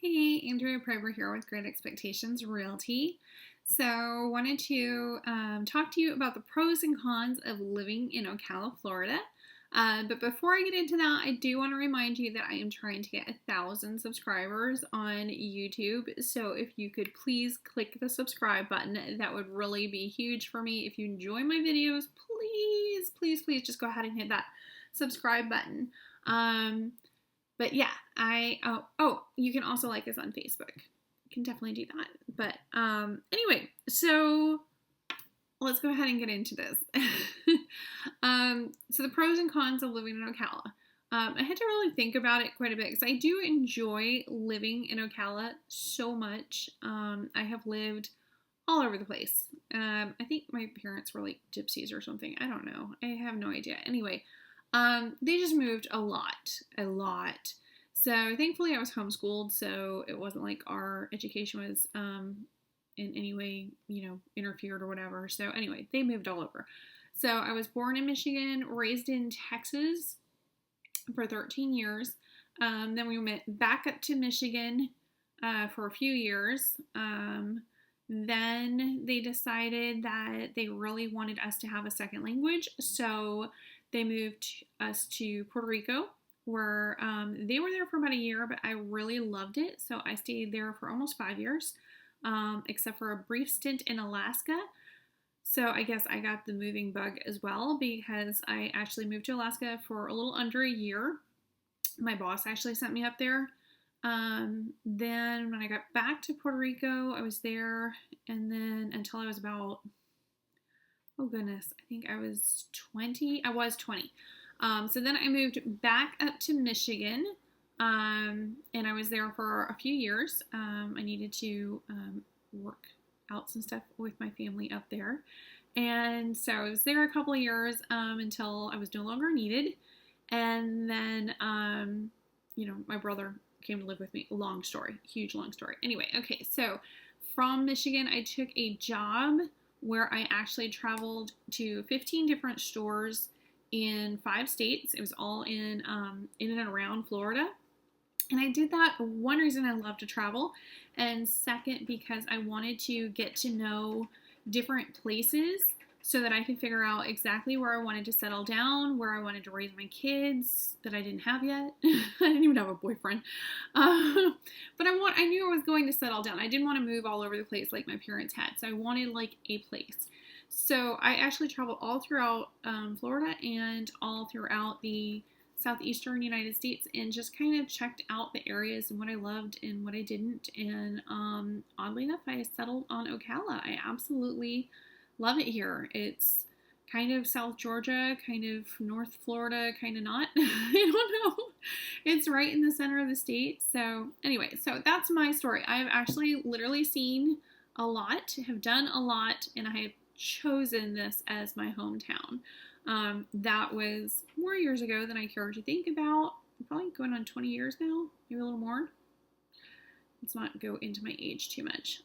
Hey, Andrea Proeber here with Great Expectations Realty. So, wanted to talk to you about the pros and cons of living in Ocala, Florida. But before I get into that, I do want to remind you that I am trying to get 1,000 subscribers on YouTube. So, if you could please click the subscribe button, that would really be huge for me. If you enjoy my videos, please just go ahead and hit that subscribe button. But yeah, you can also like us on Facebook. You can definitely do that. But anyway, so let's go ahead and get into this. So the pros and cons of living in Ocala. I had to really think about it quite a bit because I do enjoy living in Ocala so much. I have lived all over the place. I think my parents were like gypsies or something. I don't know. I have no idea. Anyway, they just moved a lot. So thankfully I was homeschooled, so it wasn't like our education was in any way, interfered or whatever. So anyway, they moved all over. So I was born in Michigan, raised in Texas for 13 years. Then we went back up to Michigan for a few years. Then they decided that they really wanted us to have a second language, so they moved us to Puerto Rico, where they were there for about a year, but I really loved it. So I stayed there for almost 5 years, except for a brief stint in Alaska. So I guess I got the moving bug as well because I actually moved to Alaska for a little under a year. My boss actually sent me up there. Then when I got back to Puerto Rico, I was there, and then until I was about, oh goodness, I think I was 20. I was 20. So then I moved back up to Michigan, and I was there for a few years. I needed to work out some stuff with my family up there. And so I was there a couple of years until I was no longer needed. And then, my brother came to live with me. Long story, huge long story. Anyway, okay, so from Michigan, I took a job where I actually traveled to 15 different stores in 5 states. It was all in and around Florida. And I did that for one reason, I love to travel, and second, because I wanted to get to know different places so that I could figure out exactly where I wanted to settle down, where I wanted to raise my kids that I didn't have yet. I didn't even have a boyfriend. But I knew I was going to settle down. I didn't want to move all over the place like my parents had. So I wanted like a place. So I actually traveled all throughout Florida and all throughout the southeastern United States and just kind of checked out the areas and what I loved and what I didn't. And oddly enough, I settled on Ocala. I absolutely love it here. It's kind of South Georgia, kind of North Florida, kind of not. I don't know. It's right in the center of the state. So anyway, so that's my story. I've actually literally seen a lot, have done a lot, and I have chosen this as my hometown. That was more years ago than I care to think about. Probably going on 20 years now, maybe a little more. Let's not go into my age too much.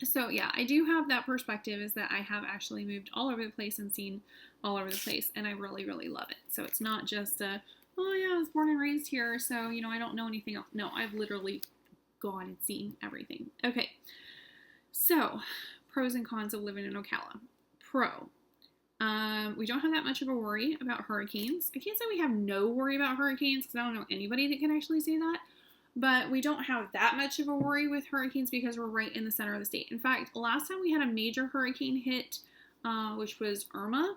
So yeah, I do have that perspective, is that I have actually moved all over the place and seen all over the place, and I really, really love it. So it's not just oh yeah, I was born and raised here, so I don't know anything else. No, I've literally gone and seen everything. Okay, so pros and cons of living in Ocala. Pro. We don't have that much of a worry about hurricanes. I can't say we have no worry about hurricanes because I don't know anybody that can actually say that. But we don't have that much of a worry with hurricanes because we're right in the center of the state. In fact, last time we had a major hurricane hit, which was Irma,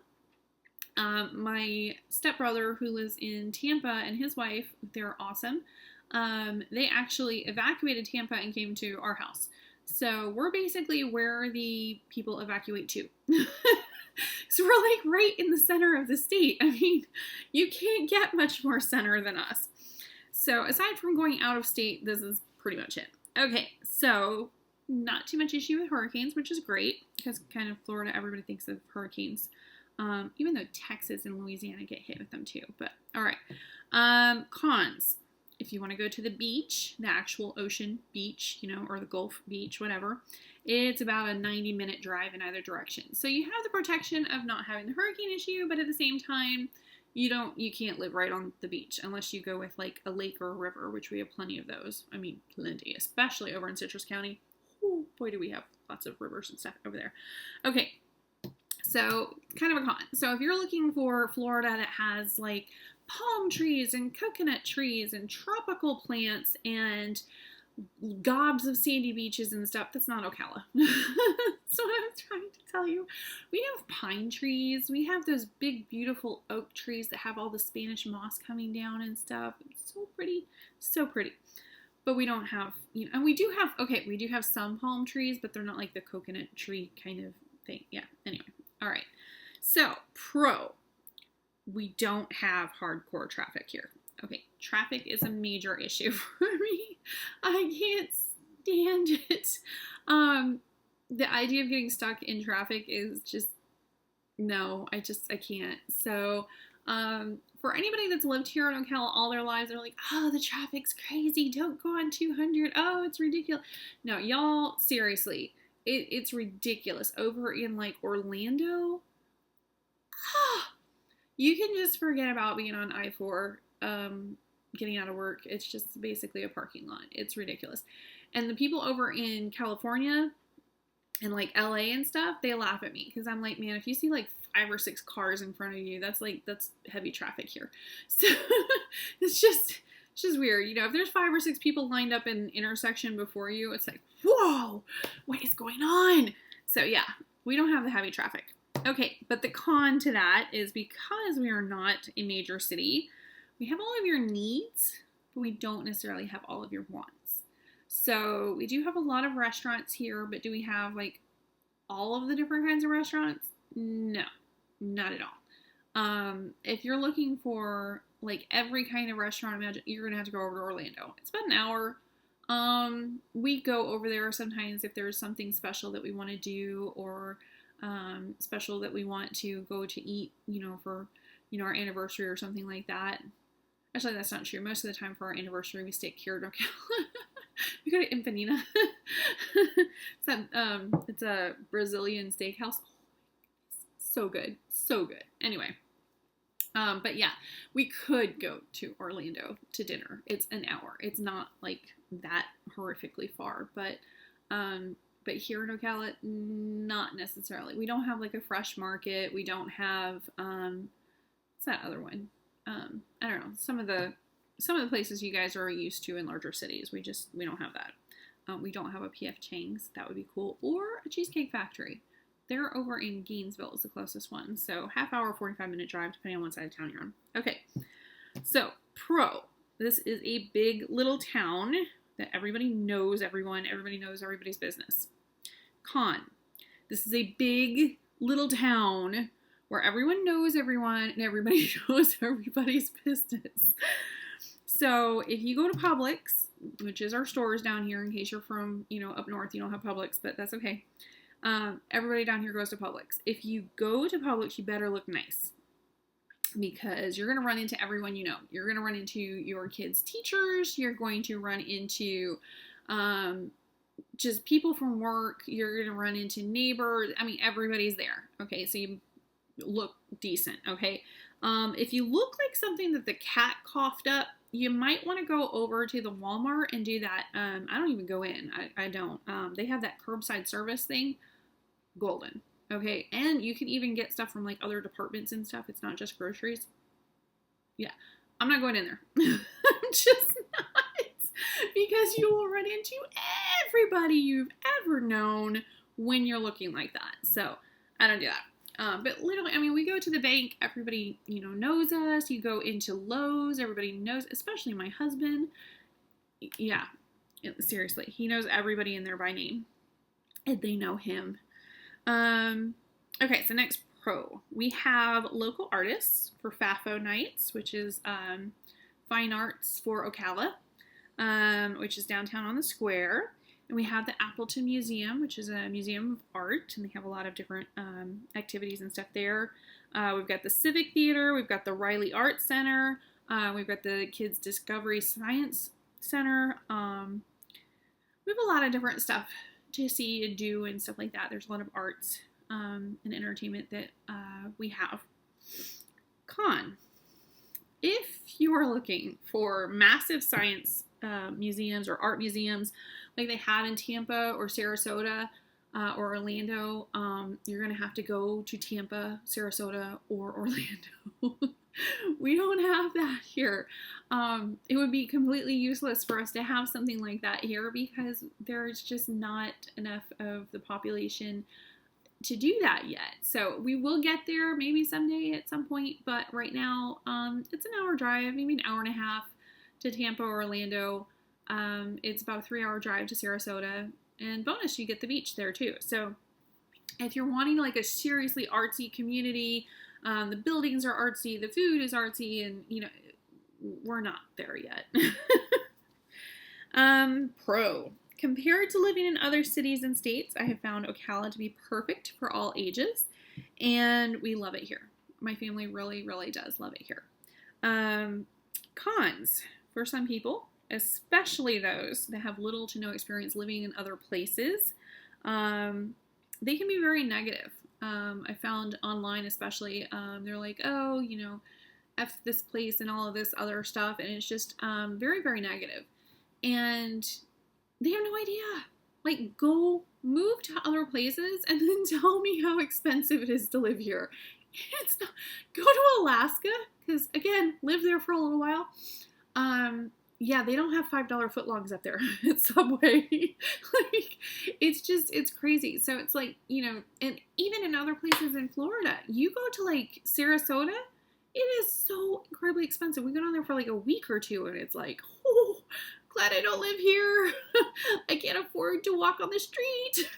my stepbrother who lives in Tampa and his wife, they're awesome. They actually evacuated Tampa and came to our house. So we're basically where the people evacuate to. So we're like right in the center of the state. I mean, you can't get much more center than us. So aside from going out of state, this is pretty much it. Okay, so not too much issue with hurricanes, which is great because kind of Florida, everybody thinks of hurricanes. Even though Texas and Louisiana get hit with them too. But all right. Cons. If you want to go to the beach, the actual ocean beach, or the Gulf beach, whatever, it's about a 90-minute drive in either direction. So you have the protection of not having the hurricane issue, but at the same time, you can't live right on the beach unless you go with like a lake or a river, which we have plenty of those. I mean, plenty, especially over in Citrus County. Ooh, boy, do we have lots of rivers and stuff over there. Okay, so kind of a con. So if you're looking for Florida that has like palm trees and coconut trees and tropical plants and gobs of sandy beaches and stuff, that's not Ocala. That's what I'm trying to tell you. We have pine trees. We have those big, beautiful oak trees that have all the Spanish moss coming down and stuff. It's so pretty, so pretty. But we don't have, and we do have some palm trees, but they're not like the coconut tree kind of thing. Yeah, anyway. All right. So, pro, we don't have hardcore traffic here. Okay, traffic is a major issue for me. I can't stand it. The idea of getting stuck in traffic is just, no, I can't. So, for anybody that's lived here in Ocala all their lives, they're like, oh, the traffic's crazy. Don't go on 200. Oh, it's ridiculous. No, y'all, seriously, it's ridiculous. Over in like Orlando, you can just forget about being on I-4, getting out of work. It's just basically a parking lot. It's ridiculous. And the people over in California and like LA and stuff, they laugh at me because I'm like, man, if you see like 5 or 6 cars in front of you, that's heavy traffic here. So it's just weird. If there's 5 or 6 people lined up in an intersection before you, it's like, whoa, what is going on? So yeah, we don't have the heavy traffic. Okay, but the con to that is because we are not a major city, we have all of your needs, but we don't necessarily have all of your wants. So we do have a lot of restaurants here, but do we have like all of the different kinds of restaurants? No, not at all. If you're looking for like every kind of restaurant, imagine you're gonna have to go over to Orlando. It's about an hour. We go over there sometimes if there's something special that we want to do, or special that we want to go to eat, for, our anniversary or something like that. Actually, that's not true. Most of the time for our anniversary, we stay here in Ocala. We go to Empanina. It's a Brazilian steakhouse. So good. So good. Anyway. But yeah, we could go to Orlando to dinner. It's an hour. It's not like that horrifically far, but here in Ocala, not necessarily. We don't have like a fresh market. We don't have, what's that other one? I don't know. Some of the places you guys are used to in larger cities. We don't have that. We don't have a P.F. Chang's. That would be cool. Or a Cheesecake Factory. They're over in Gainesville is the closest one. So half hour, 45-minute drive, depending on what side of town you're on. Okay. So, pro. This is a big little town that everybody knows everyone. Everybody knows everybody's business. Con. This is a big little town where everyone knows everyone and everybody knows everybody's business. So if you go to Publix, which is our stores down here, in case you're from, up north, you don't have Publix, but that's okay. Everybody down here goes to Publix. If you go to Publix, you better look nice, because you're going to run into everyone you know. You're going to run into your kids' teachers. You're going to run into just people from work. You're going to run into neighbors. I mean, everybody's there. Okay, so you look decent. Okay, if you look like something that the cat coughed up, you might want to go over to the Walmart and do that. I don't even go in. I don't. They have that curbside service thing. Golden. Okay, and you can even get stuff from like other departments and stuff. It's not just groceries. Yeah, I'm not going in there. I'm just not, because you will run into everybody you've ever known when you're looking like that. So I don't do that. But literally, I mean, we go to the bank. Everybody, knows us. You go into Lowe's. Everybody knows, especially my husband. Yeah, seriously, he knows everybody in there by name, and they know him. Okay, so next pro. We have local artists for FAFO nights, which is Fine Arts for Ocala, which is downtown on the square. And we have the Appleton Museum, which is a museum of art, and they have a lot of different activities and stuff there. We've got the Civic Theater, we've got the Riley Arts Center, we've got the Kids Discovery Science Center. We have a lot of different stuff to see and do and stuff like that. There's a lot of arts and entertainment that we have. Con. if you are looking for massive science museums or art museums like they have in Tampa or Sarasota or Orlando, you're going to have to go to Tampa, Sarasota, or Orlando. We don't have that here. It would be completely useless for us to have something like that here because there's just not enough of the population to do that yet. So we will get there maybe someday at some point, but right now it's an hour drive, maybe an hour and a half to Tampa or Orlando. It's about a 3-hour drive to Sarasota, and bonus, you get the beach there too. So if you're wanting like a seriously artsy community, the buildings are artsy, the food is artsy, and you know, we're not there yet. Pro. Compared to living in other cities and states, I have found Ocala to be perfect for all ages, and we love it here. My family really, really does love it here. Cons. For some people, especially those that have little to no experience living in other places, they can be very negative. I found online especially, they're like, oh, you know, F this place and all of this other stuff, and it's just very, very negative. And they have no idea. Like, go move to other places and then tell me how expensive it is to live here. It's not, go to Alaska, because again, live there for a little while. Yeah, they don't have $5 footlongs up there at Subway. Like, it's crazy. So it's like, you know, and even in other places in Florida, you go to like Sarasota, it is so incredibly expensive. We go down there for like a week or two, and it's like, oh, glad I don't live here. I can't afford to walk on the street.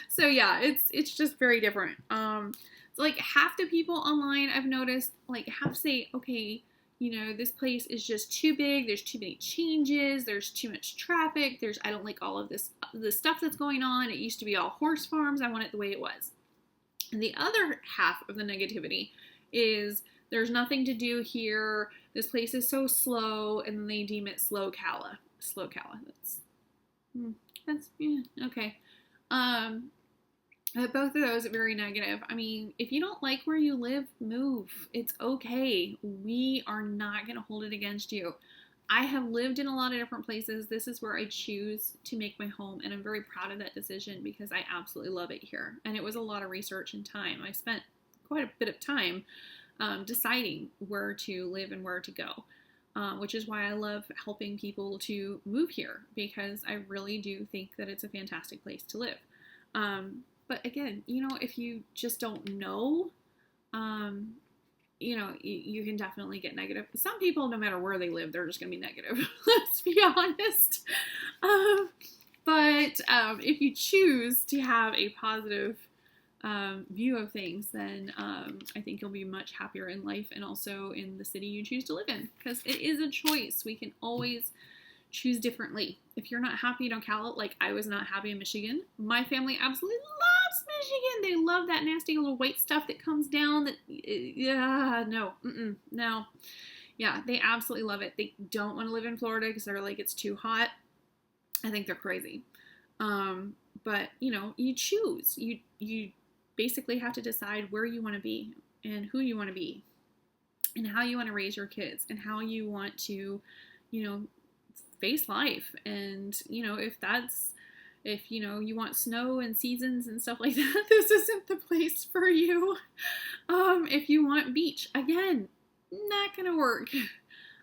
So yeah, it's just very different. So like half the people online I've noticed like have to say, okay, you know, this place is just too big. There's too many changes. There's too much traffic. I don't like all of this, the stuff that's going on. It used to be all horse farms. I want it the way it was. And the other half of the negativity is there's nothing to do here. This place is so slow, and then they deem it slow Cala. Slow Cala. That's yeah, okay. But both of those are very negative. I mean, if you don't like where you live, move. It's okay. We are not going to hold it against you. I have lived in a lot of different places. This is where I choose to make my home, and I'm very proud of that decision because I absolutely love it here. And it was a lot of research and time. I spent quite a bit of time deciding where to live and where to go, which is why I love helping people to move here because I really do think that it's a fantastic place to live. But again, you know, if you just don't know, you know, you can definitely get negative. Some people, no matter where they live, they're just going to be negative. Let's be honest. But if you choose to have a positive view of things, then I think you'll be much happier in life and also in the city you choose to live in because it is a choice. We can always choose differently. If you're not happy in Ocala, like I was not happy in Michigan, my family absolutely loves Michigan. They love that nasty little white stuff that comes down that, no. Yeah, they absolutely love it. They don't want to live in Florida because they're like, it's too hot. I think they're crazy. But, you know, you choose. You basically have to decide where you want to be and who you want to be and how you want to raise your kids and how you want to, you know, face life. And, you know, if you know, you want snow and seasons and stuff like that, this isn't the place for you. If you want beach, again, not gonna work.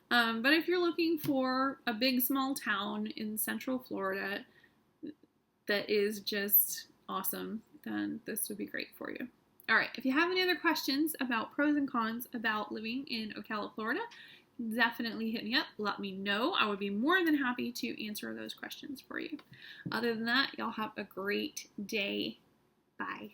But if you're looking for a big small town in Central Florida that is just awesome, then this would be great for you. All right, if you have any other questions about pros and cons about living in Ocala, Florida, definitely hit me up. Let me know. I would be more than happy to answer those questions for you. Other than that, y'all have a great day. Bye.